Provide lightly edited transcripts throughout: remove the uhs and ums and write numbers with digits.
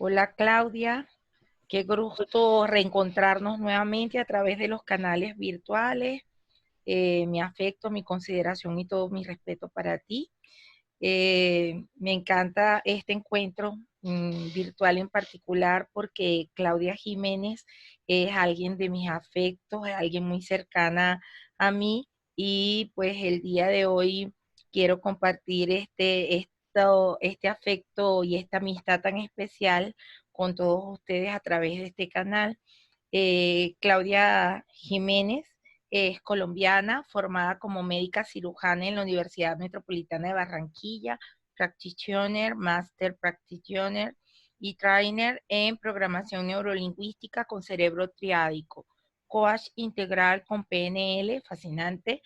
Hola Claudia, qué gusto reencontrarnos nuevamente a través de los canales virtuales. Mi afecto, mi consideración y todo mi respeto para ti. Me encanta este encuentro virtual en particular porque Claudia Jiménez es alguien de mis afectos, es alguien muy cercana a mí y pues el día de hoy quiero compartir este afecto y esta amistad tan especial con todos ustedes a través de este canal. Claudia Jiménez es colombiana, formada como médica cirujana en la Universidad Metropolitana de Barranquilla, practitioner, master practitioner y trainer en programación neurolingüística con cerebro triádico, coach integral con PNL, fascinante,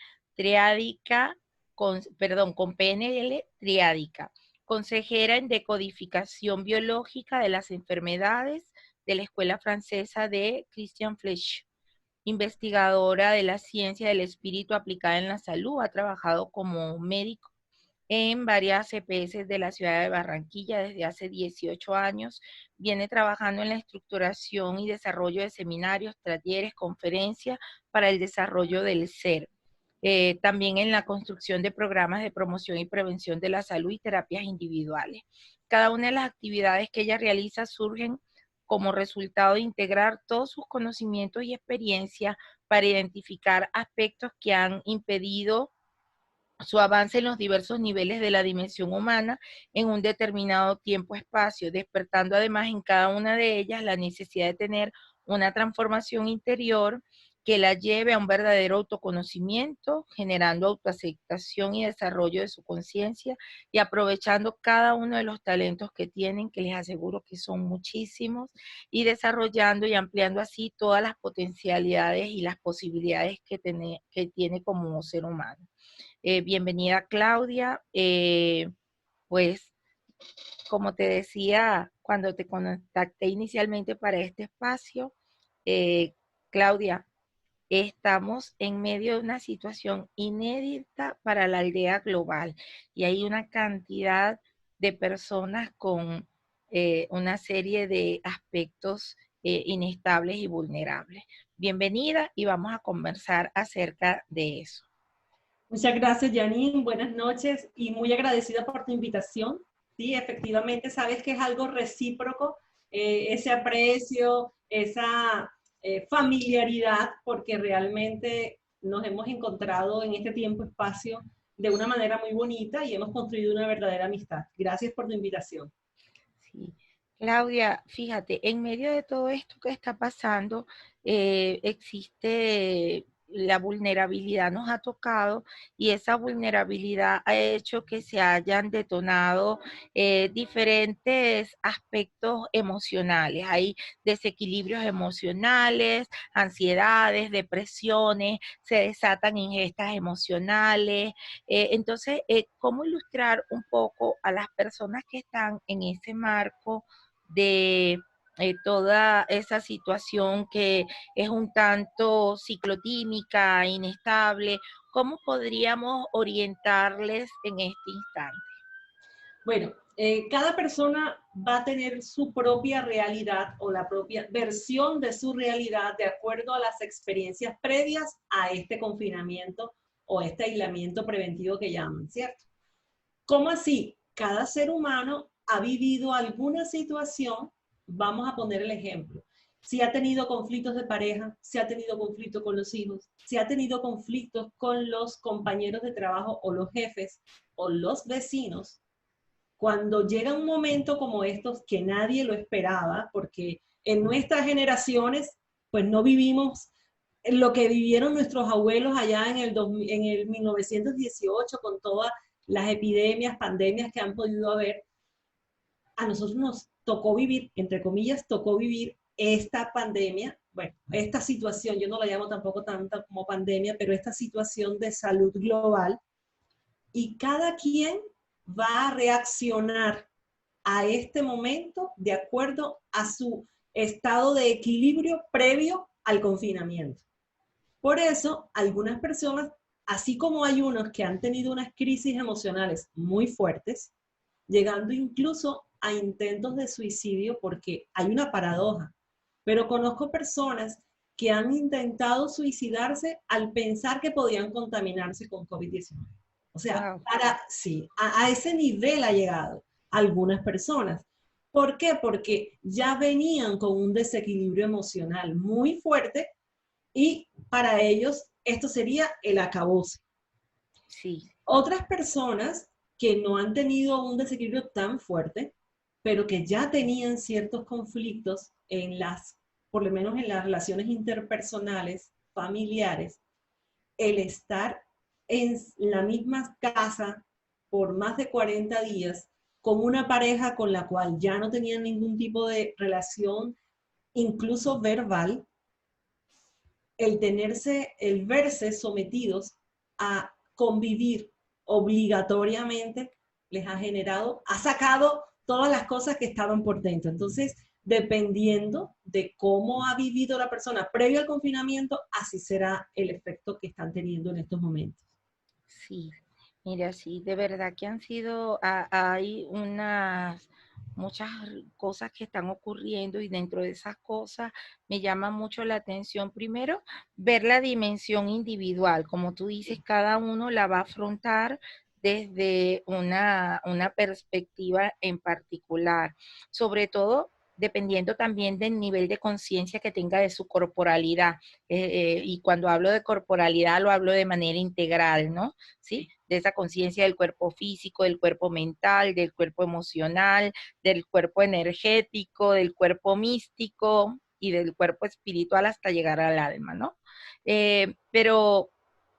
con PNL triádica, consejera en decodificación biológica de las enfermedades de la Escuela Francesa de Christian Flesch, investigadora de la ciencia del espíritu aplicada en la salud, ha trabajado como médico en varias EPS de la ciudad de Barranquilla desde hace 18 años. Viene trabajando en la estructuración y desarrollo de seminarios, talleres, conferencias para el desarrollo del ser. También en la construcción de programas de promoción y prevención de la salud y terapias individuales. Cada una de las actividades que ella realiza surgen como resultado de integrar todos sus conocimientos y experiencias para identificar aspectos que han impedido su avance en los diversos niveles de la dimensión humana en un determinado tiempo-espacio, despertando además en cada una de ellas la necesidad de tener una transformación interior que la lleve a un verdadero autoconocimiento, generando autoaceptación y desarrollo de su conciencia y aprovechando cada uno de los talentos que tienen, que les aseguro que son muchísimos, y desarrollando y ampliando así todas las potencialidades y las posibilidades que tiene como ser humano. Bienvenida Claudia. Pues como te decía cuando te contacté inicialmente para este espacio, eh, Claudia, estamos en medio de una situación inédita para la aldea global y hay una cantidad de personas con una serie de aspectos inestables y vulnerables. Bienvenida y vamos a conversar acerca de eso. Muchas gracias, Janine. Buenas noches y muy agradecida por tu invitación. Sí, efectivamente, sabes que es algo recíproco, ese aprecio, esa familiaridad, porque realmente nos hemos encontrado en este tiempo-espacio de una manera muy bonita y hemos construido una verdadera amistad. Gracias por tu invitación. Sí. Claudia, fíjate, en medio de todo esto que está pasando, existe la vulnerabilidad, nos ha tocado y esa vulnerabilidad ha hecho que se hayan detonado diferentes aspectos emocionales. Hay desequilibrios emocionales, ansiedades, depresiones, se desatan ingestas emocionales. Entonces, ¿cómo ilustrar un poco a las personas que están en ese marco de toda esa situación que es un tanto ciclotímica, inestable? ¿Cómo podríamos orientarles en este instante? Bueno, cada persona va a tener su propia realidad o la propia versión de su realidad de acuerdo a las experiencias previas a este confinamiento o este aislamiento preventivo que llaman, ¿cierto? ¿Cómo así? Cada ser humano ha vivido alguna situación, vamos a poner el ejemplo, si ha tenido conflictos de pareja, si ha tenido conflictos con los hijos, si ha tenido conflictos con los compañeros de trabajo o los jefes o los vecinos. Cuando llega un momento como estos que nadie lo esperaba, porque en nuestras generaciones pues no vivimos lo que vivieron nuestros abuelos allá en el 1918 con todas las epidemias, pandemias que han podido haber, a nosotros nos tocó vivir, entre comillas, tocó vivir esta pandemia, bueno, esta situación, yo no la llamo tampoco tanto como pandemia, pero esta situación de salud global, y cada quien va a reaccionar a este momento de acuerdo a su estado de equilibrio previo al confinamiento. Por eso, algunas personas, así como hay unos que han tenido unas crisis emocionales muy fuertes, llegando incluso a intentos de suicidio porque hay una paradoja. Pero conozco personas que han intentado suicidarse al pensar que podían contaminarse con COVID-19. O sea, Wow. sí, a ese nivel ha llegado algunas personas. ¿Por qué? Porque ya venían con un desequilibrio emocional muy fuerte y para ellos esto sería el acabose. Sí, Otras personas que no han tenido un desequilibrio tan fuerte, pero que ya tenían ciertos conflictos por lo menos en las relaciones interpersonales, familiares, el estar en la misma casa por más de 40 días con una pareja con la cual ya no tenían ningún tipo de relación, incluso verbal, el verse sometidos a convivir obligatoriamente, ha sacado todas las cosas que estaban por dentro. Entonces, dependiendo de cómo ha vivido la persona previo al confinamiento, así será el efecto que están teniendo en estos momentos. sí. Mira, sí, de verdad que han sido, hay muchas cosas que están ocurriendo y dentro de esas cosas me llama mucho la atención, primero, ver la dimensión individual. Como tú dices, cada uno la va a afrontar desde una perspectiva en particular. Sobre todo, dependiendo también del nivel de conciencia que tenga de su corporalidad. Y cuando hablo de corporalidad, lo hablo de manera integral, ¿no? ¿Sí? De esa conciencia del cuerpo físico, del cuerpo mental, del cuerpo emocional, del cuerpo energético, del cuerpo místico y del cuerpo espiritual hasta llegar al alma, ¿no? Pero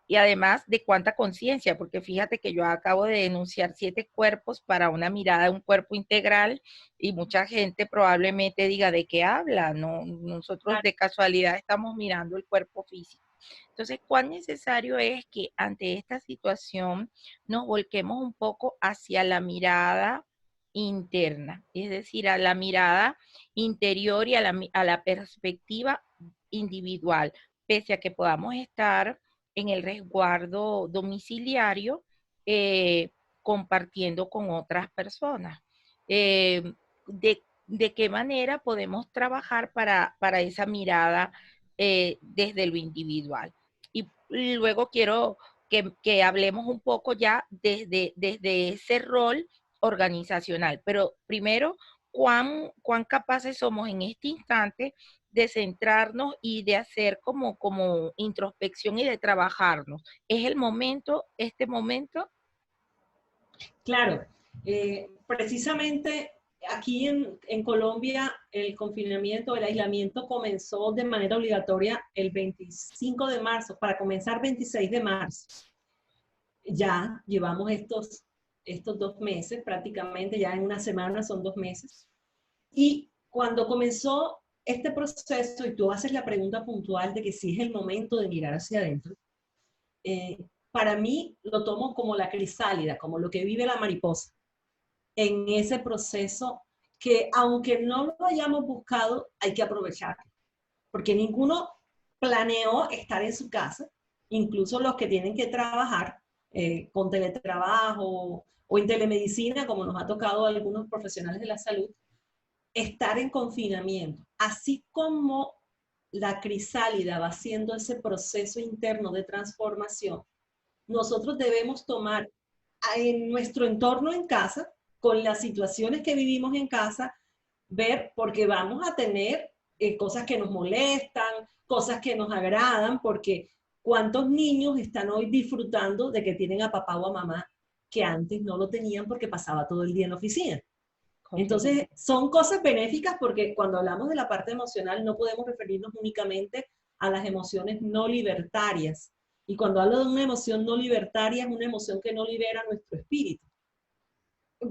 y además de cuánta conciencia, porque fíjate que yo acabo de denunciar 7 cuerpos para una mirada de un cuerpo integral y mucha gente probablemente diga de qué habla, no, nosotros de casualidad estamos mirando el cuerpo físico. Entonces, ¿cuán necesario es que ante esta situación nos volquemos un poco hacia la mirada interna, es decir, a la mirada interior y a la perspectiva individual, pese a que podamos estar en el resguardo domiciliario compartiendo con otras personas? ¿De qué manera podemos trabajar para esa mirada desde lo individual? Y luego quiero que hablemos un poco ya desde ese rol organizacional, pero primero, ¿cuán capaces somos en este instante de centrarnos y de hacer como introspección y de trabajarnos? ¿Es el momento, este momento? Claro, precisamente aquí en Colombia el confinamiento, el aislamiento comenzó de manera obligatoria el 25 de marzo, para comenzar 26 de marzo. Ya llevamos estos 2 meses, prácticamente ya en una semana son 2 meses. Y cuando comenzó este proceso, y tú haces la pregunta puntual de que si es el momento de mirar hacia adentro, para mí lo tomo como la crisálida, como lo que vive la mariposa en ese proceso que aunque no lo hayamos buscado, hay que aprovechar, porque ninguno planeó estar en su casa, incluso los que tienen que trabajar con teletrabajo o en telemedicina, como nos ha tocado a algunos profesionales de la salud, estar en confinamiento, así como la crisálida va haciendo ese proceso interno de transformación. Nosotros debemos tomar en nuestro entorno en casa, con las situaciones que vivimos en casa, ver, porque vamos a tener cosas que nos molestan, cosas que nos agradan, porque cuántos niños están hoy disfrutando de que tienen a papá o a mamá que antes no lo tenían porque pasaba todo el día en la oficina. Correcto. Entonces, son cosas benéficas porque cuando hablamos de la parte emocional no podemos referirnos únicamente a las emociones no libertarias. Y cuando hablo de una emoción no libertaria, es una emoción que no libera nuestro espíritu.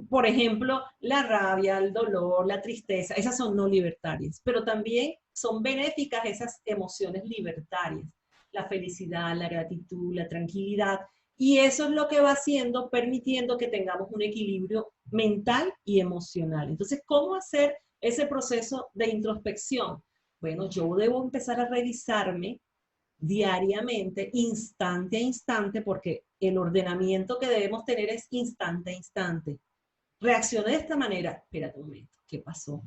Por ejemplo, la rabia, el dolor, la tristeza, esas son no libertarias, pero también son benéficas esas emociones libertarias, la felicidad, la gratitud, la tranquilidad, y eso es lo que va haciendo, permitiendo que tengamos un equilibrio mental y emocional. Entonces, ¿cómo hacer ese proceso de introspección? Bueno, yo debo empezar a revisarme diariamente, instante a instante, porque el ordenamiento que debemos tener es instante a instante. reaccioné de esta manera. Espérate un momento, ¿qué pasó?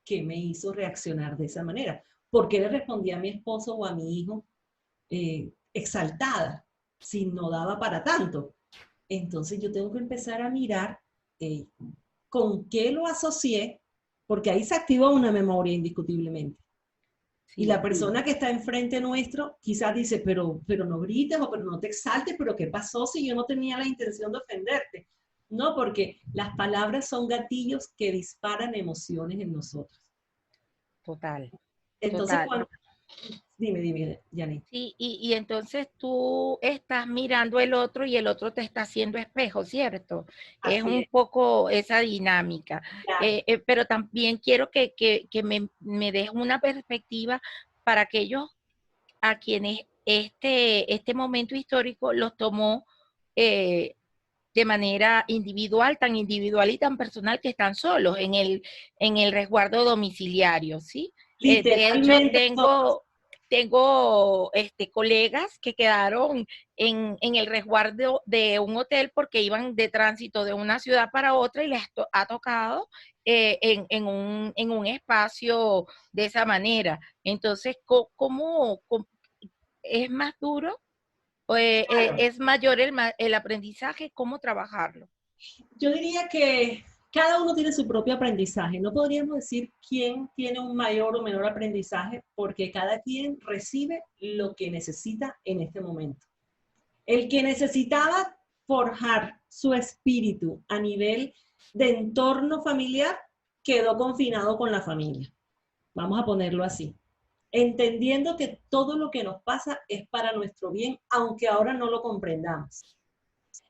¿Qué me hizo reaccionar de esa manera? ¿Por qué le respondí a mi esposo o a mi hijo exaltada si no daba para tanto? Entonces yo tengo que empezar a mirar eh, con qué lo asocié, porque ahí se activa una memoria indiscutiblemente. Y la Sí, persona que está enfrente nuestro quizás dice, pero no grites o pero no te exaltes, pero ¿qué pasó si yo no tenía la intención de ofenderte? No, porque las palabras son gatillos que disparan emociones en nosotros. total, Entonces, total. cuando... Dime, Janet. Sí, y entonces tú estás mirando el otro y el otro te está haciendo espejo, ¿cierto? Es Así un es, poco esa dinámica. claro. Pero también quiero que me des una perspectiva para aquellos a quienes este momento histórico los tomó eh, de manera individual, tan individual y tan personal que están solos en el resguardo domiciliario, ¿sí? De hecho, Literalmente, tengo colegas que quedaron en el resguardo de un hotel porque iban de tránsito de una ciudad para otra y les ha tocado en un espacio de esa manera. Entonces, ¿cómo es más duro? claro, ¿Es mayor el aprendizaje? ¿Cómo trabajarlo? yo diría que cada uno tiene su propio aprendizaje. No podríamos decir quién tiene un mayor o menor aprendizaje porque cada quien recibe lo que necesita en este momento. El que necesitaba forjar su espíritu a nivel de entorno familiar quedó confinado con la familia. Vamos a ponerlo así. Entendiendo que todo lo que nos pasa es para nuestro bien, aunque ahora no lo comprendamos.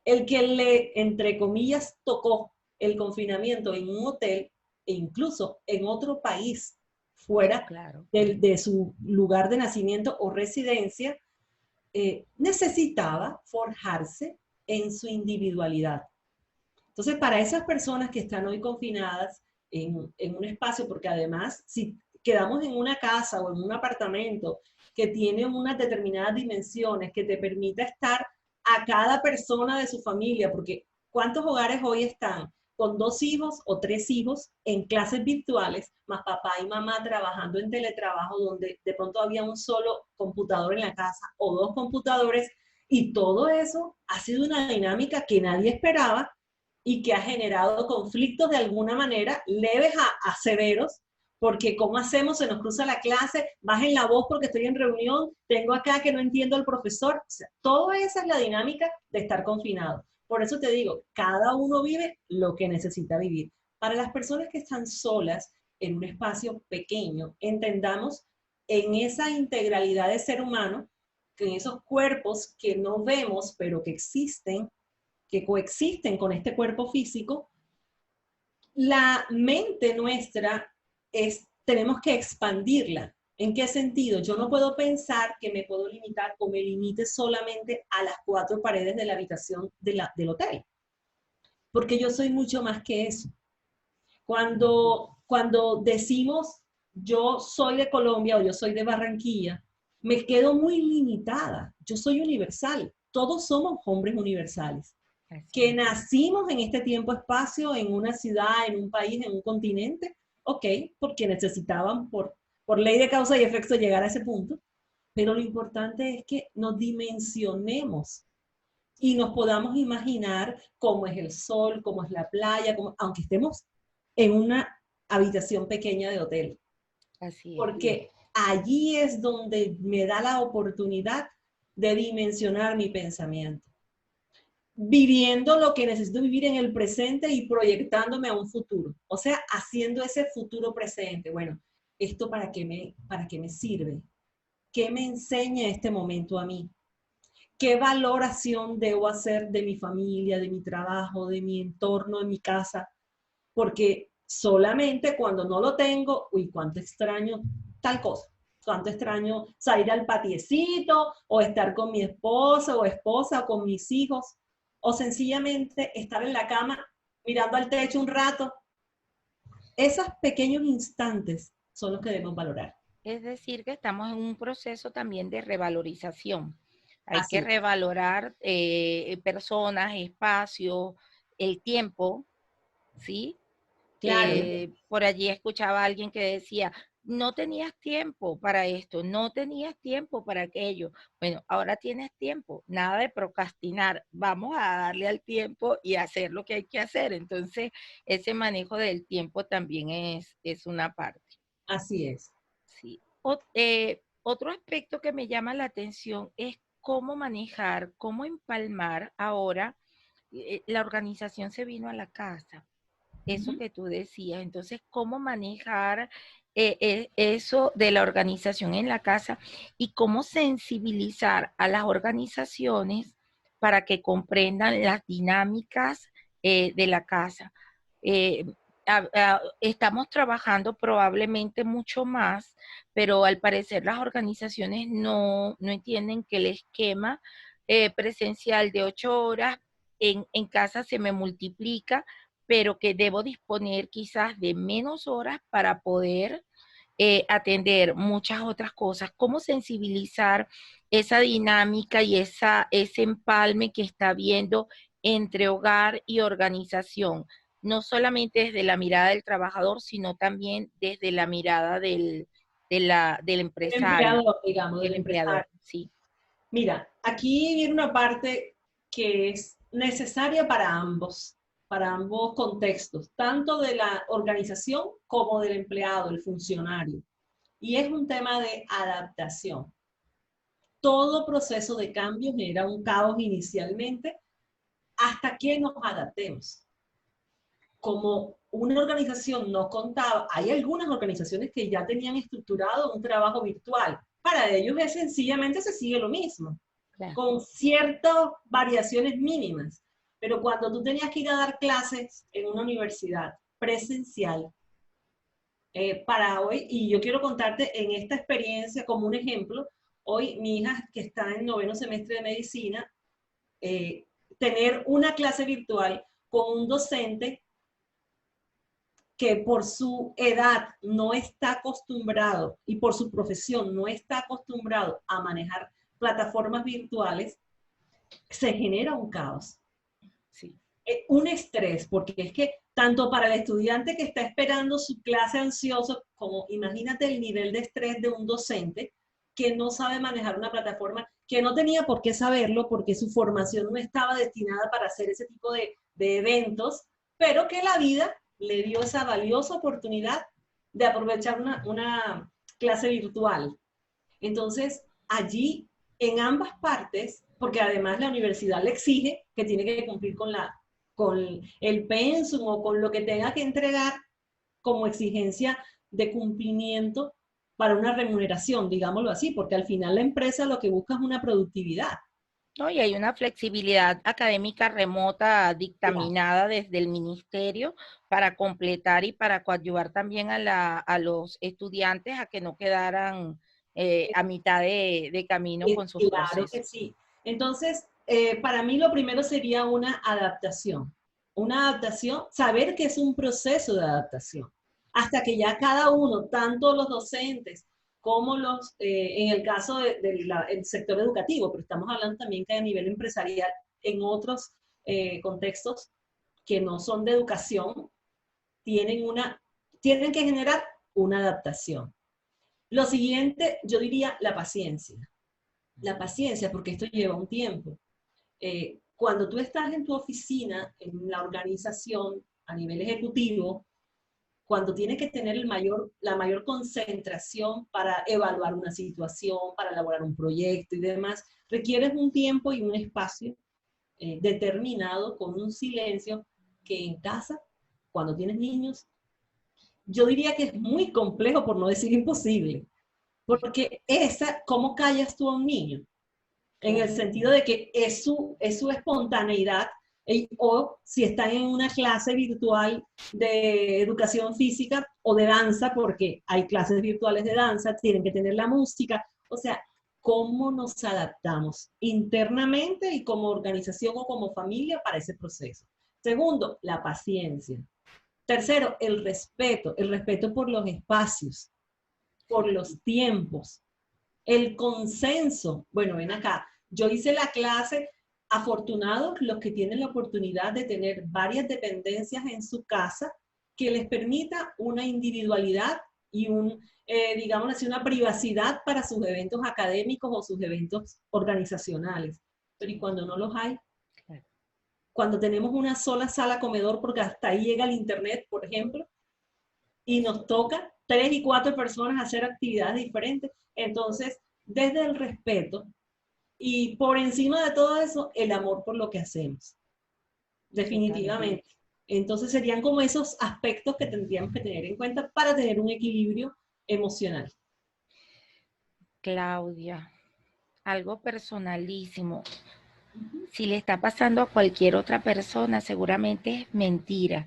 El que le, entre comillas, tocó el confinamiento en un hotel e incluso en otro país fuera Claro, de su lugar de nacimiento o residencia, necesitaba forjarse en su individualidad. Entonces, para esas personas que están hoy confinadas en un espacio, porque además, si quedamos en una casa o en un apartamento que tiene unas determinadas dimensiones que te permita estar a cada persona de su familia, porque ¿cuántos hogares hoy están con 2 hijos o 3 hijos en clases virtuales, más papá y mamá trabajando en teletrabajo, donde de pronto había un solo computador en la casa o 2 computadores, y todo eso ha sido una dinámica que nadie esperaba y que ha generado conflictos de alguna manera, leves a severos, porque ¿cómo hacemos? Se nos cruza la clase, bajen la voz porque estoy en reunión, tengo acá que no entiendo al profesor. O sea, toda esa es la dinámica de estar confinado. Por eso te digo, cada uno vive lo que necesita vivir. Para las personas que están solas en un espacio pequeño, entendamos en esa integralidad de ser humano, que en esos cuerpos que no vemos, pero que existen, que coexisten con este cuerpo físico, la mente nuestra tenemos que expandirla. ¿En qué sentido? Yo no puedo pensar que me puedo limitar o me limite solamente a las 4 paredes de la habitación del hotel, porque yo soy mucho más que eso. Cuando decimos yo soy de Colombia o yo soy de Barranquilla, me quedo muy limitada. Yo soy universal. Todos somos hombres universales así que es. nacimos en este tiempo-espacio, en una ciudad, en un país, en un continente, ok, porque necesitaban por ley de causa y efecto llegar a ese punto, pero lo importante es que nos dimensionemos y nos podamos imaginar cómo es el sol, cómo es la playa, aunque estemos en una habitación pequeña de hotel, Así es. porque allí es donde me da la oportunidad de dimensionar mi pensamiento, viviendo lo que necesito vivir en el presente y proyectándome a un futuro. O sea, haciendo ese futuro presente. Bueno, ¿esto para qué me sirve? ¿Qué me enseña este momento a mí? ¿Qué valoración debo hacer de mi familia, de mi trabajo, de mi entorno, de mi casa? Porque solamente cuando no lo tengo, uy, cuánto extraño tal cosa. Cuánto extraño salir al patiecito o estar con mi esposo o esposa o con mis hijos o sencillamente estar en la cama mirando al techo un rato. Esos pequeños instantes son los que debemos valorar. Es decir, que estamos en un proceso también de revalorización. Hay que Así, revalorar personas, espacios, el tiempo, ¿sí? Claro, Por allí escuchaba a alguien que decía, no tenías tiempo para esto, no tenías tiempo para aquello. Bueno, ahora tienes tiempo, nada de procrastinar, vamos a darle al tiempo y hacer lo que hay que hacer. Entonces, ese manejo del tiempo también es una parte. así es. Sí. Otro aspecto que me llama la atención es cómo manejar, cómo empalmar ahora. La organización se vino a la casa, eso Ujú. que tú decías. Entonces, ¿cómo manejar eso de la organización en la casa y cómo sensibilizar a las organizaciones para que comprendan las dinámicas de la casa? Eh, Estamos trabajando probablemente mucho más, pero al parecer las organizaciones no entienden que el esquema presencial de 8 horas en casa se me multiplica, pero que debo disponer quizás de menos horas para poder atender muchas otras cosas. ¿Cómo sensibilizar esa dinámica y ese empalme que está habiendo entre hogar y organización? No solamente desde la mirada del trabajador, sino también desde la mirada del El empresario, empleador, digamos, del el empleador, empresario. sí. Mira, aquí viene una parte que es necesaria para ambos contextos, tanto de la organización como del empleado, el funcionario. Y es un tema de adaptación. Todo proceso de cambio genera un caos inicialmente hasta que nos adaptemos. Como una organización no contaba, hay algunas organizaciones que ya tenían estructurado un trabajo virtual. Para ellos es sencillamente se sigue lo mismo, Claro. con ciertas variaciones mínimas. Pero cuando tú tenías que ir a dar clases en una universidad presencial, para hoy, y yo quiero contarte en esta experiencia como un ejemplo, hoy mi hija que está en noveno semestre de medicina, eh, tener una clase virtual con un docente que por su edad no está acostumbrado y por su profesión no está acostumbrado a manejar plataformas virtuales, se genera un caos, Sí. un estrés, porque es que tanto para el estudiante que está esperando su clase ansioso, como imagínate el nivel de estrés de un docente que no sabe manejar una plataforma, que no tenía por qué saberlo, porque su formación no estaba destinada para hacer ese tipo de eventos, pero que la vida le dio esa valiosa oportunidad de aprovechar una clase virtual. Entonces, allí, en ambas partes, porque además la universidad le exige que tiene que cumplir con el pensum o con lo que tenga que entregar como exigencia de cumplimiento para una remuneración, digámoslo así, porque al final la empresa lo que busca es una productividad. No, y hay una flexibilidad académica remota Claro. dictaminada desde el ministerio para completar y para coadyuvar también a los estudiantes a que no quedaran a mitad de camino con sus Claro que procesos. sí. Entonces, para mí lo primero sería una adaptación. Una adaptación, saber que es un proceso de adaptación. Hasta que ya cada uno, tanto los docentes como en el caso del sector educativo, pero estamos hablando también que a nivel empresarial, en otros contextos que no son de educación, tienen, tienen que generar una adaptación. Lo siguiente, yo diría la paciencia. La paciencia, porque esto lleva un tiempo. Cuando tú estás en tu oficina, en la organización, a nivel ejecutivo, cuando tienes que tener la mayor concentración para evaluar una situación, para elaborar un proyecto y demás, requieres un tiempo y un espacio determinado con un silencio que en casa, cuando tienes niños, yo diría que es muy complejo, por no decir imposible, porque ¿cómo callas tú a un niño? En el Claro. sentido de que es su espontaneidad, o si están en una clase virtual de educación física o de danza, porque hay clases virtuales de danza, tienen que tener la música, o sea, cómo nos adaptamos internamente y como organización o como familia para ese proceso. Segundo, la paciencia. Tercero, el respeto por los espacios, por los tiempos, el consenso. Bueno, ven acá, yo hice la clase afortunados los que tienen la oportunidad de tener varias dependencias en su casa que les permita una individualidad y digamos así, una privacidad para sus eventos académicos o sus eventos organizacionales. Pero ¿y cuando no los hay? Cuando tenemos una sola sala comedor, porque hasta ahí llega el internet, por ejemplo, y nos toca 3 y 4 personas hacer actividades diferentes. Entonces, desde el respeto y por encima de todo eso, el amor por lo que hacemos. Definitivamente. Entonces serían como esos aspectos que tendríamos que tener en cuenta para tener un equilibrio emocional. Claudia, algo personalísimo. Si le está pasando a cualquier otra persona, seguramente es mentira,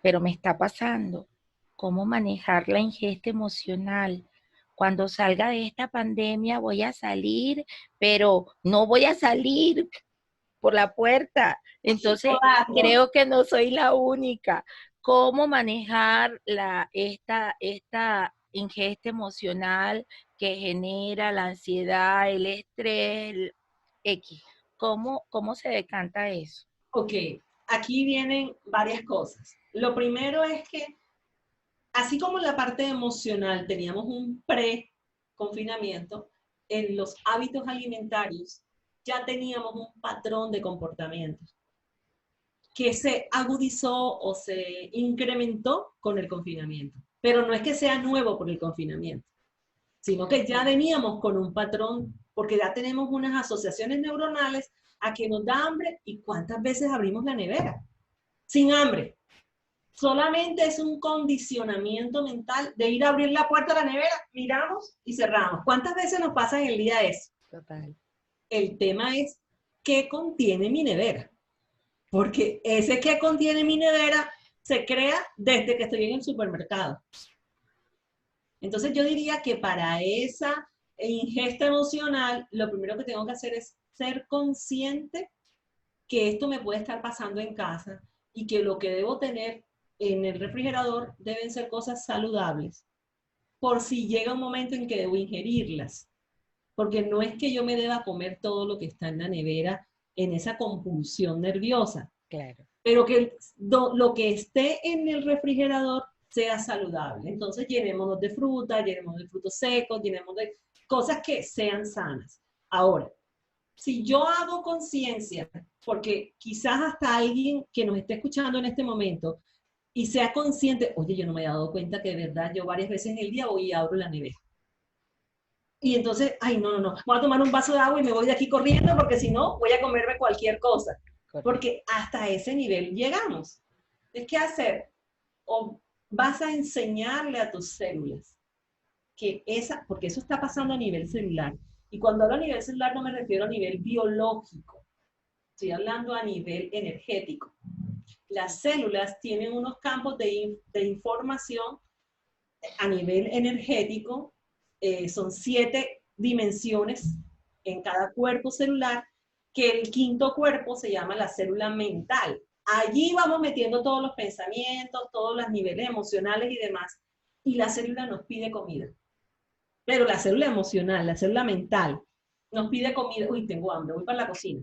pero me está pasando. ¿Cómo manejar la ingesta emocional? Cuando salga de esta pandemia voy a salir, pero no voy a salir por la puerta. Entonces, creo que no soy la única. ¿Cómo manejar esta ingesta emocional que genera la ansiedad, el estrés, el X? ¿Cómo se decanta eso? Ok, aquí vienen varias cosas. Lo primero es que, así como en la parte emocional teníamos un pre-confinamiento, en los hábitos alimentarios ya teníamos un patrón de comportamientos que se agudizó o se incrementó con el confinamiento. Pero no es que sea nuevo por el confinamiento, sino que ya veníamos con un patrón, porque ya tenemos unas asociaciones neuronales a que nos da hambre y cuántas veces abrimos la nevera sin hambre. Solamente es un condicionamiento mental de ir a abrir la puerta de la nevera, miramos y cerramos. ¿Cuántas veces nos pasa en el día eso? Total. El tema es qué contiene mi nevera. Porque ese que contiene mi nevera se crea desde que estoy en el supermercado. Entonces yo diría que para esa ingesta emocional, lo primero que tengo que hacer es ser consciente que esto me puede estar pasando en casa y que lo que debo tener en el refrigerador deben ser cosas saludables, por si llega un momento en que debo ingerirlas. Porque no es que yo me deba comer todo lo que está en la nevera en esa compulsión nerviosa. Claro. Pero que lo que esté en el refrigerador sea saludable. Entonces llenémonos de fruta, llenémonos de frutos secos, llenémonos de cosas que sean sanas. Ahora, si yo hago conciencia, porque quizás hasta alguien que nos esté escuchando en este momento y sea consciente, oye, yo no me he dado cuenta que de verdad yo varias veces en el día voy y abro la nevera. Y entonces, ay, no, voy a tomar un vaso de agua y me voy de aquí corriendo porque si no, voy a comerme cualquier cosa. Correcto. Porque hasta ese nivel llegamos. Entonces, ¿qué hacer? O vas a enseñarle a tus células que porque eso está pasando a nivel celular. Y cuando hablo a nivel celular no me refiero a nivel biológico, estoy hablando a nivel energético. Las células tienen unos campos de información a nivel energético, son 7 dimensiones en cada cuerpo celular, que el quinto cuerpo se llama la célula mental. Allí vamos metiendo todos los pensamientos, todos los niveles emocionales y demás, y la célula nos pide comida. Pero la célula emocional, la célula mental, nos pide comida. Uy, tengo hambre, voy para la cocina.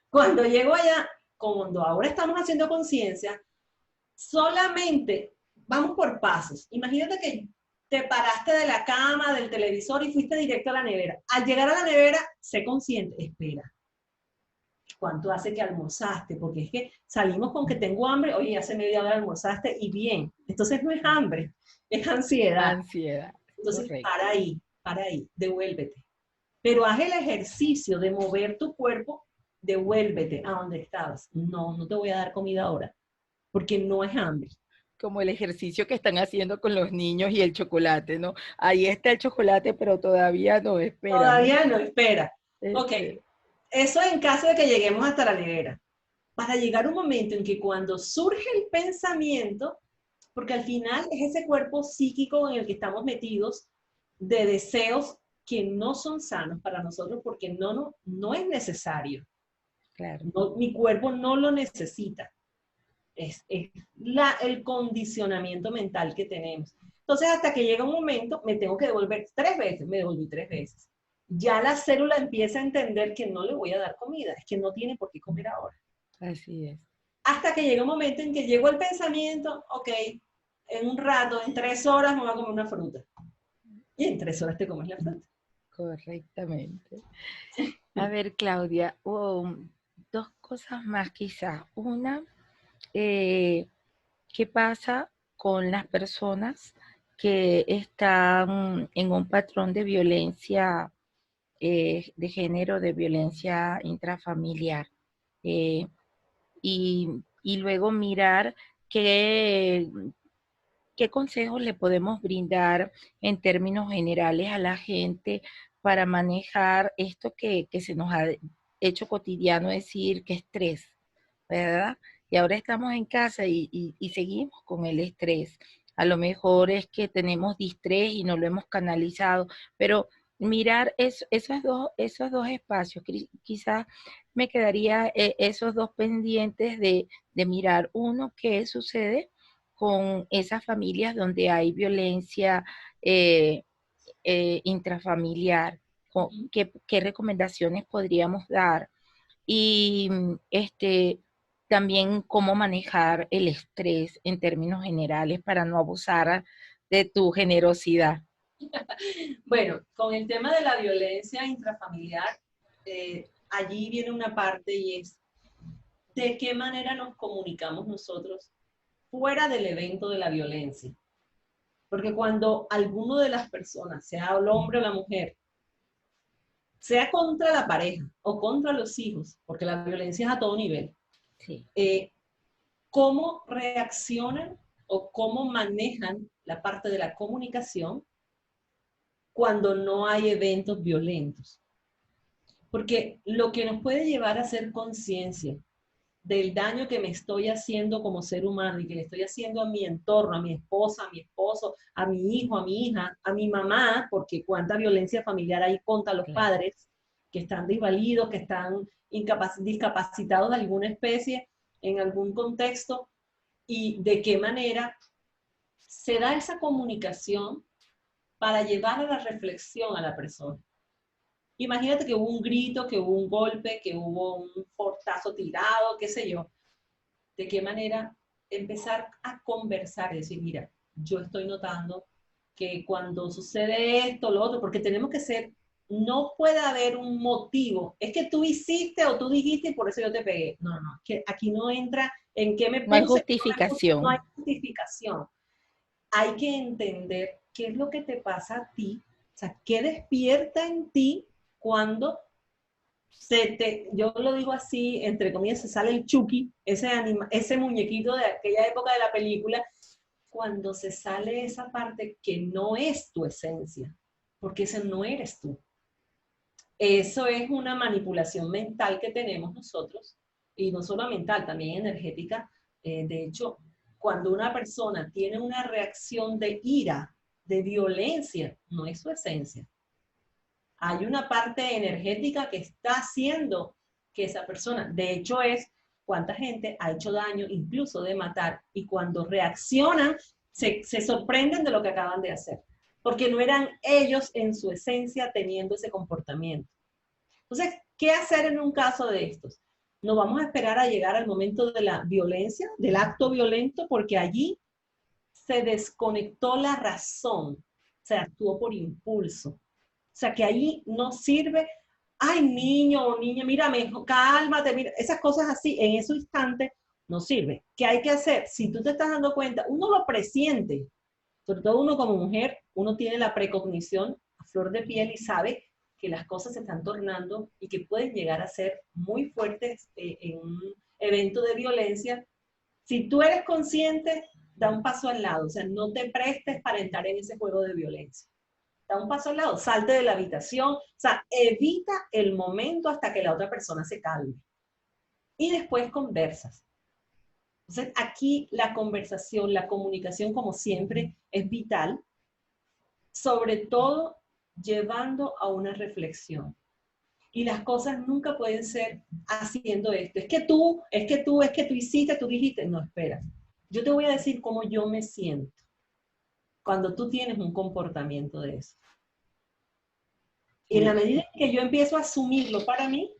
Cuando llego allá, cuando ahora estamos haciendo conciencia, solamente vamos por pasos. Imagínate que te paraste de la cama, del televisor y fuiste directo a la nevera. Al llegar a la nevera, sé consciente, espera. ¿Cuánto hace que almorzaste? Porque es que salimos con que tengo hambre, oye, hace media hora almorzaste y bien. Entonces no es hambre, es ansiedad. Ansiedad. Entonces, correcto. Para ahí, devuélvete. Pero haz el ejercicio de mover tu cuerpo, devuélvete a donde estabas. No te voy a dar comida ahora, porque no es hambre. Como el ejercicio que están haciendo con los niños y el chocolate, ¿no? Ahí está el chocolate, pero todavía no, espera. Todavía no, espera. Ok, eso en caso de que lleguemos hasta la nevera. Para llegar un momento en que cuando surge el pensamiento, porque al final es ese cuerpo psíquico en el que estamos metidos de deseos que no son sanos para nosotros porque no es necesario. Claro. No, mi cuerpo no lo necesita. Es el condicionamiento mental que tenemos. Entonces, hasta que llega un momento, me tengo que devolver 3 veces. Me devolví 3 veces. ya la célula empieza a entender que no le voy a dar comida, es que no tiene por qué comer ahora. Así es. Hasta que llega un momento en que llegó el pensamiento, ok, en un rato, en 3 horas me voy a comer una fruta. Y en 3 horas te comes la fruta. Correctamente. A ver, Claudia, dos cosas más quizás. Una, ¿qué pasa con las personas que están en un patrón de violencia de género, de violencia intrafamiliar? Eh, y luego mirar qué, qué consejos le podemos brindar en términos generales a la gente para manejar esto que se nos ha hecho cotidiano decir que estrés, ¿verdad? Y ahora estamos en casa y seguimos con el estrés. A lo mejor es que tenemos distrés y no lo hemos canalizado, pero mirar esos dos espacios, quizás me quedaría esos dos pendientes de mirar uno, qué sucede con esas familias donde hay violencia eh, intrafamiliar, qué recomendaciones podríamos dar y también cómo manejar el estrés en términos generales para no abusar de tu generosidad. Bueno, con el tema de la violencia intrafamiliar, allí viene una parte y es de qué manera nos comunicamos nosotros fuera del evento de la violencia. Porque cuando alguno de las personas, sea el hombre o la mujer, sea contra la pareja o contra los hijos, porque la violencia es a todo nivel, Sí. ¿cómo reaccionan o cómo manejan la parte de la comunicación cuando no hay eventos violentos? Porque lo que nos puede llevar a hacer conciencia del daño que me estoy haciendo como ser humano y que le estoy haciendo a mi entorno, a mi esposa, a mi esposo, a mi hijo, a mi hija, a mi mamá, porque cuánta violencia familiar hay contra los Claro. padres que están desvalidos, que están discapacitados de alguna especie en algún contexto, y de qué manera se da esa comunicación para llevar a la reflexión a la persona. Imagínate que hubo un grito, que hubo un golpe, que hubo un portazo tirado, qué sé yo. ¿De qué manera empezar a conversar y decir, mira, yo estoy notando que cuando sucede esto, lo otro, porque tenemos que ser, no puede haber un motivo, es que tú hiciste o tú dijiste y por eso yo te pegué. No, no, que aquí no entra en qué me No hay puse, no me puse, no hay justificación. justificación. Hay que entender qué es lo que te pasa a ti, o sea, qué despierta en ti cuando yo lo digo así, entre comillas, se sale el Chucky, ese muñequito de aquella época de la película, cuando se sale esa parte que no es tu esencia, porque ese no eres tú. Eso es una manipulación mental que tenemos nosotros, y no solo mental, también energética. De hecho, cuando una persona tiene una reacción de ira, de violencia, no es su esencia. Hay una parte energética que está haciendo que esa persona, de hecho es cuánta gente ha hecho daño, incluso de matar, y cuando reaccionan, se sorprenden de lo que acaban de hacer, porque no eran ellos en su esencia teniendo ese comportamiento. Entonces, ¿qué hacer en un caso de estos? No vamos a esperar a llegar al momento de la violencia, del acto violento, porque allí se desconectó la razón, se actuó por impulso. O sea, que ahí no sirve, ay, niño o niña, mírame, cálmate, mira, esas cosas así, en ese instante no sirve. ¿Qué hay que hacer? Si tú te estás dando cuenta, uno lo presiente, sobre todo uno como mujer, uno tiene la precognición a flor de piel y sabe que las cosas se están tornando y que pueden llegar a ser muy fuertes en un evento de violencia. Si tú eres consciente, da un paso al lado, o sea, no te prestes para entrar en ese juego de violencia. Da un paso al lado, salte de la habitación, o sea, evita el momento hasta que la otra persona se calme. Y después conversas. Entonces, aquí la conversación, la comunicación, como siempre, es vital, sobre todo llevando a una reflexión. Y las cosas nunca pueden ser haciendo esto. Es que tú hiciste, tú dijiste. No, espera. Yo te voy a decir cómo yo me siento cuando tú tienes un comportamiento de eso. Y en la medida en que yo empiezo a asumirlo para mí,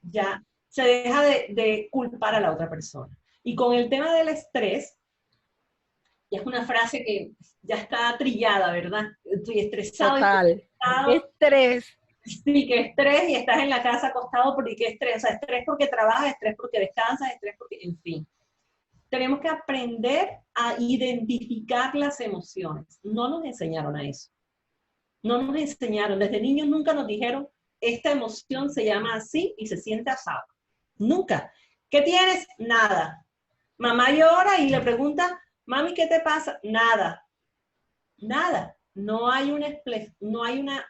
ya se deja de culpar a la otra persona. Y con el tema del estrés, ya es una frase que ya está trillada, ¿verdad? Estoy estresado, Total. estoy estresado. Estrés. Sí, que estrés y estás en la casa acostado porque qué estrés. O sea, estrés porque trabajas, estrés porque descansas, estrés porque, en fin. Tenemos que aprender a identificar las emociones. No nos enseñaron a eso. No nos enseñaron. Desde niños nunca nos dijeron, esta emoción se llama así y se siente asado. Nunca. ¿Qué tienes? Nada. Mamá llora y le pregunta, mami, ¿qué te pasa? Nada. Nada. No hay una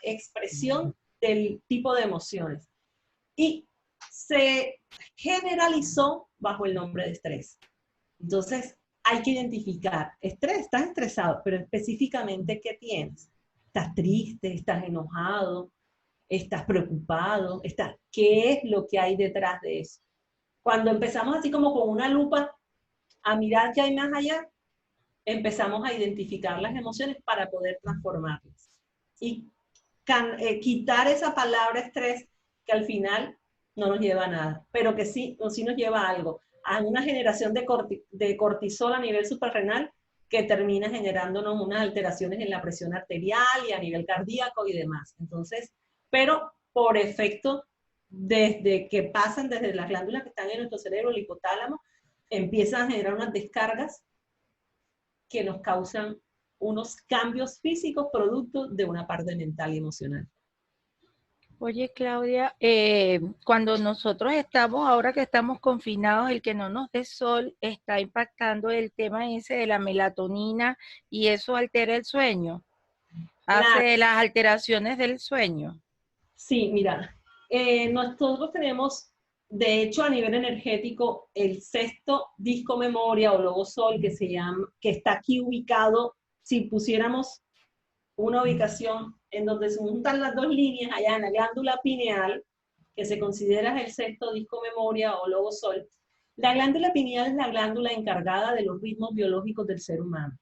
expresión del tipo de emociones. Y se generalizó bajo el nombre de estrés. Entonces, hay que identificar, estrés, estás estresado, pero específicamente, ¿qué tienes? ¿Estás triste? ¿Estás enojado? ¿Estás preocupado? ¿Qué es lo que hay detrás de eso? Cuando empezamos así como con una lupa a mirar qué hay más allá, empezamos a identificar las emociones para poder transformarlas. Y quitar esa palabra estrés que al final no nos lleva a nada, pero que sí nos lleva a algo, a una generación de cortisol a nivel suprarrenal que termina generándonos unas alteraciones en la presión arterial y a nivel cardíaco y demás. Entonces, pero por efecto, desde que pasan desde las glándulas que están en nuestro cerebro, el hipotálamo, empiezan a generar unas descargas que nos causan unos cambios físicos producto de una parte mental y emocional. Oye, Claudia, cuando nosotros estamos, ahora que estamos confinados, el que no nos dé sol está impactando el tema ese de la melatonina y eso altera el sueño, Claro, hace las alteraciones del sueño. sí, mira, nosotros tenemos, de hecho, a nivel energético, el sexto disco memoria o logo sol que está aquí ubicado. Si pusiéramos una ubicación en donde se juntan las dos líneas allá en la glándula pineal, que se considera el sexto disco memoria o logo sol, la glándula pineal es la glándula encargada de los ritmos biológicos del ser humano.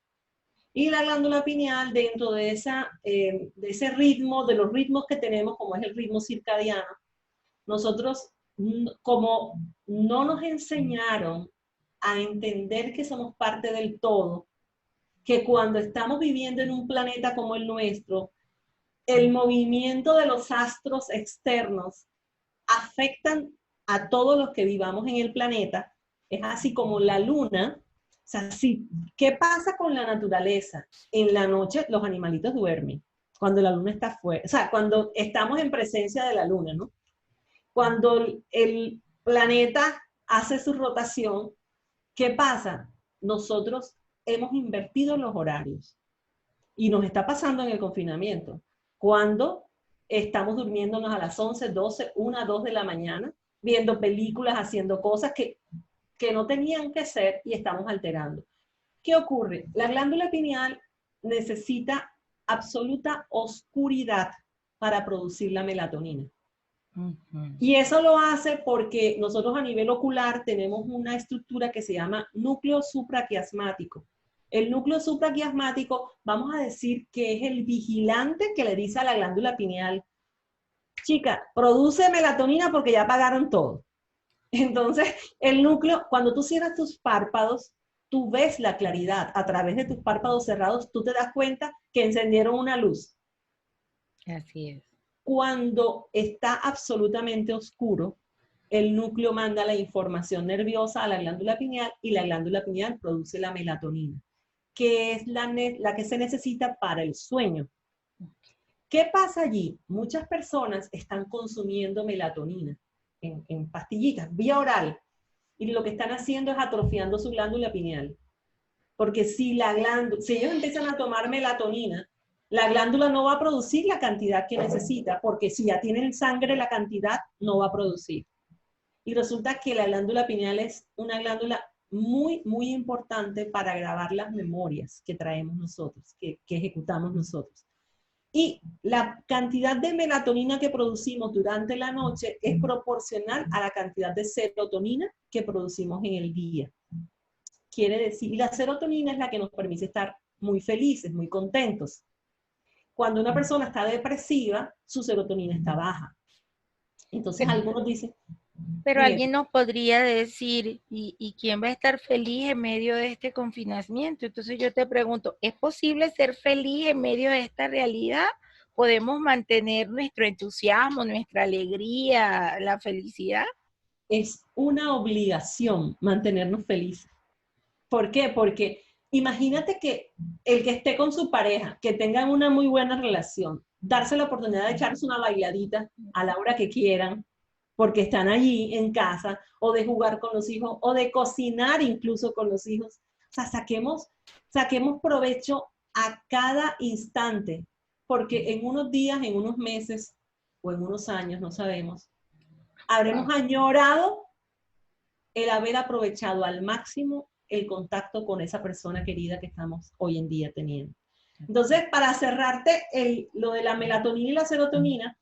Y la glándula pineal, dentro de ese ritmo, de los ritmos que tenemos, como es el ritmo circadiano, nosotros, como no nos enseñaron a entender que somos parte del todo, que cuando estamos viviendo en un planeta como el nuestro, el movimiento de los astros externos afectan a todos los que vivamos en el planeta. Es así como la luna. O sea, sí, ¿qué pasa con la naturaleza? En la noche los animalitos duermen, cuando la luna está fuera, o sea, cuando estamos en presencia de la luna, ¿no? Cuando el planeta hace su rotación, ¿qué pasa? Nosotros hemos invertido los horarios y nos está pasando en el confinamiento. Cuando estamos durmiéndonos a las 11, 12, 1, 2 de la mañana, viendo películas, haciendo cosas que no tenían que ser y estamos alterando. ¿Qué ocurre? La glándula pineal necesita absoluta oscuridad para producir la melatonina. Y eso lo hace porque nosotros a nivel ocular tenemos una estructura que se llama núcleo supraquiasmático. El núcleo supraquiasmático, vamos a decir que es el vigilante que le dice a la glándula pineal, chica, produce melatonina porque ya pagaron todo. Entonces, el núcleo, cuando tú cierras tus párpados, tú ves la claridad. A través de tus párpados cerrados, tú te das cuenta que encendieron una luz. Así es. Cuando está absolutamente oscuro, el núcleo manda la información nerviosa a la glándula pineal y la glándula pineal produce la melatonina, que es la que se necesita para el sueño. ¿Qué pasa allí? Muchas personas están consumiendo melatonina en pastillitas, vía oral, y lo que están haciendo es atrofiando su glándula pineal. Porque si ellos empiezan a tomar melatonina, la glándula no va a producir la cantidad que necesita, porque si ya tiene en sangre la cantidad, no va a producir. Y resulta que la glándula pineal es una glándula muy, muy importante para grabar las memorias que traemos nosotros, que ejecutamos nosotros. Y la cantidad de melatonina que producimos durante la noche es proporcional a la cantidad de serotonina que producimos en el día. Quiere decir, y la serotonina es la que nos permite estar muy felices, muy contentos. cuando una persona está depresiva, su serotonina está baja. Entonces algunos dicen, Pero dime, alguien nos podría decir, ¿y quién va a estar feliz en medio de este confinamiento? Entonces yo te pregunto, ¿es posible ser feliz en medio de esta realidad? ¿Podemos mantener nuestro entusiasmo, nuestra alegría, la felicidad? es una obligación mantenernos felices. ¿Por qué? Porque imagínate que el que esté con su pareja, que tengan una muy buena relación, darse la oportunidad de echarse una bailadita a la hora que quieran, porque están allí en casa, o de jugar con los hijos, o de cocinar incluso con los hijos. O sea, saquemos provecho a cada instante, porque en unos días, en unos meses o en unos años, no sabemos, habremos Wow. añorado el haber aprovechado al máximo el contacto con esa persona querida que estamos hoy en día teniendo. Entonces, para cerrarte lo de la melatonina y la serotonina,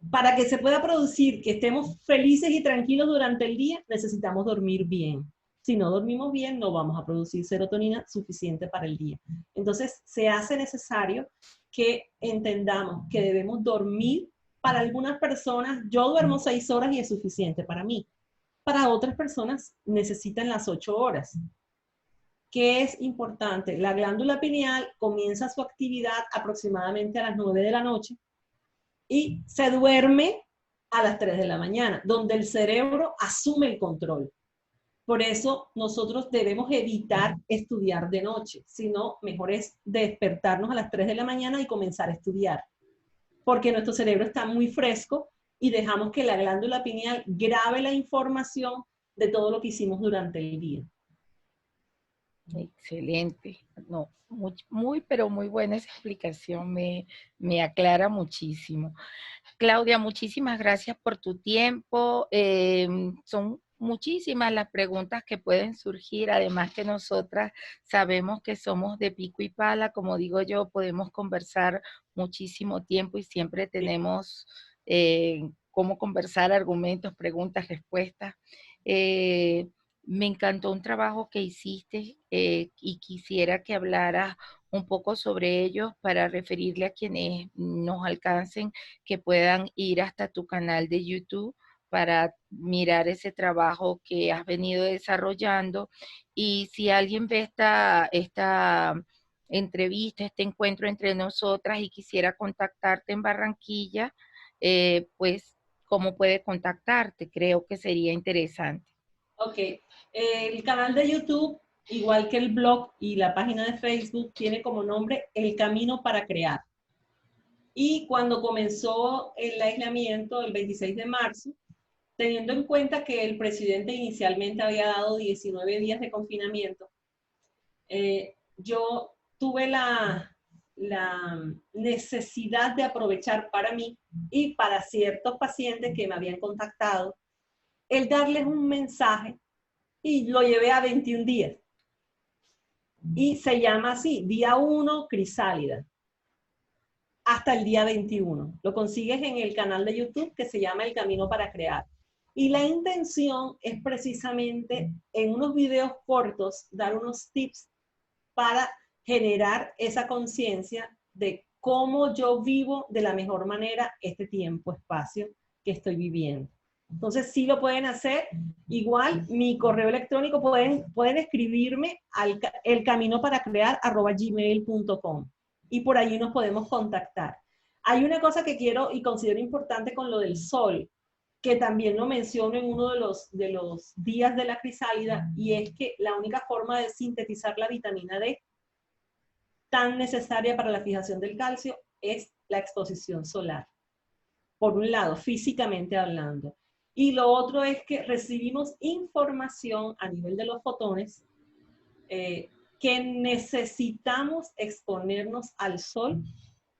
para que se pueda producir, que estemos felices y tranquilos durante el día, necesitamos dormir bien. Si no dormimos bien, no vamos a producir serotonina suficiente para el día. Entonces, se hace necesario que entendamos que debemos dormir. Para algunas personas, yo duermo 6 horas y es suficiente para mí. Para otras personas necesitan las 8 horas. ¿Qué es importante? La glándula pineal comienza su actividad aproximadamente a las 9 de la noche y se duerme a las 3 de la mañana, donde el cerebro asume el control. Por eso nosotros debemos evitar estudiar de noche, sino mejor es despertarnos a las 3 de la mañana y comenzar a estudiar, porque nuestro cerebro está muy fresco y dejamos que la glándula pineal grabe la información de todo lo que hicimos durante el día. Excelente. No, muy, pero muy buena esa explicación. Me aclara muchísimo. Claudia, muchísimas gracias por tu tiempo. Son muchísimas las preguntas que pueden surgir, además que nosotras sabemos que somos de pico y pala, como digo yo, podemos conversar muchísimo tiempo y siempre tenemos cómo conversar, argumentos, preguntas, respuestas. Eh, Me encantó un trabajo que hiciste y quisiera que hablaras un poco sobre ellos para referirle a quienes nos alcancen que puedan ir hasta tu canal de YouTube para mirar ese trabajo que has venido desarrollando. Y si alguien ve esta entrevista, este encuentro entre nosotras y quisiera contactarte en Barranquilla, pues, ¿cómo puede contactarte? Creo que sería interesante. Ok, el canal de YouTube, igual que el blog y la página de Facebook, tiene como nombre El Camino para Crear. Y cuando comenzó el aislamiento, el 26 de marzo, teniendo en cuenta que el presidente inicialmente había dado 19 días de confinamiento, yo tuve la necesidad de aprovechar para mí y para ciertos pacientes que me habían contactado, el darles un mensaje y lo llevé a 21 días. Y se llama así, día 1, Crisálida, hasta el día 21. Lo consigues en el canal de YouTube que se llama El Camino para Crear. Y la intención es precisamente en unos videos cortos dar unos tips para generar esa conciencia de cómo yo vivo de la mejor manera este tiempo, espacio que estoy viviendo. Entonces, sí lo pueden hacer. Igual, mi correo electrónico pueden escribirme al elcaminoparacrear@gmail.com y por allí nos podemos contactar. Hay una cosa que quiero y considero importante con lo del sol, que también lo menciono en uno de los días de la crisálida, y es que la única forma de sintetizar la vitamina D tan necesaria para la fijación del calcio es la exposición solar. Por un lado, físicamente hablando. Y lo otro es que recibimos información a nivel de los fotones que necesitamos exponernos al sol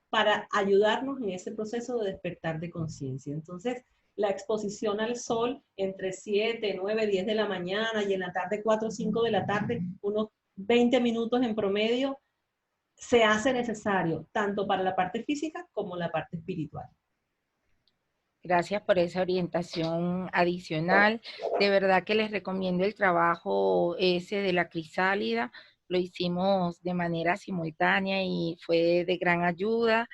para ayudarnos en ese proceso de despertar de conciencia. Entonces, la exposición al sol entre 7, 9, 10 de la mañana y en la tarde 4 o 5 de la tarde, unos 20 minutos en promedio, se hace necesario tanto para la parte física como la parte espiritual. Gracias por esa orientación adicional. De verdad que les recomiendo el trabajo ese de la crisálida. lo hicimos de manera simultánea y fue de gran ayuda.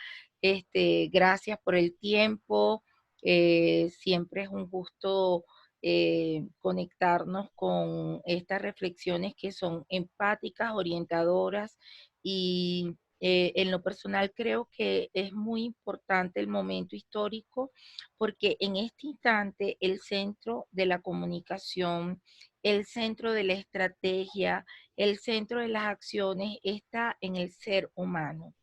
Gracias por el tiempo. Siempre es un gusto conectarnos con estas reflexiones que son empáticas, orientadoras y en lo personal creo que es muy importante el momento histórico porque en este instante el centro de la comunicación, el centro de la estrategia, el centro de las acciones está en el ser humano.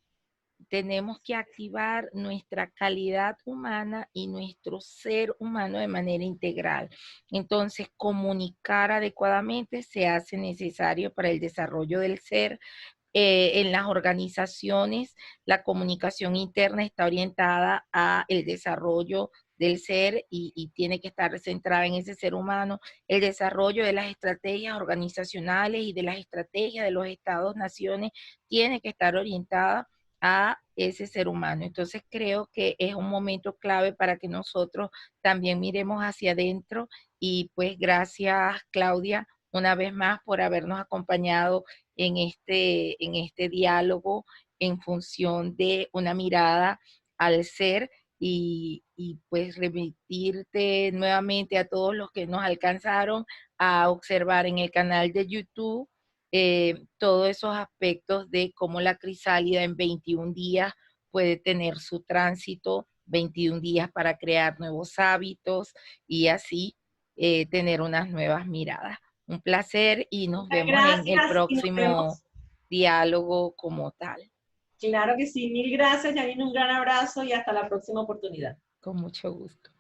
Tenemos que activar nuestra calidad humana y nuestro ser humano de manera integral. Entonces, comunicar adecuadamente se hace necesario para el desarrollo del ser. En las organizaciones, la comunicación interna está orientada a el desarrollo del ser y tiene que estar centrada en ese ser humano. El desarrollo de las estrategias organizacionales y de las estrategias de los estados, naciones, tiene que estar orientada a ese ser humano. Entonces creo que es un momento clave para que nosotros también miremos hacia adentro y pues gracias Claudia una vez más por habernos acompañado en este diálogo en función de una mirada al ser y pues remitirte nuevamente a todos los que nos alcanzaron a observar en el canal de YouTube todos esos aspectos de cómo la crisálida en 21 días puede tener su tránsito, 21 días para crear nuevos hábitos y así tener unas nuevas miradas. Un placer y nos Muchas vemos en el gracias y nos próximo vemos. diálogo como tal. Claro que sí, mil gracias, Janine, un gran abrazo y hasta la próxima oportunidad. Con mucho gusto.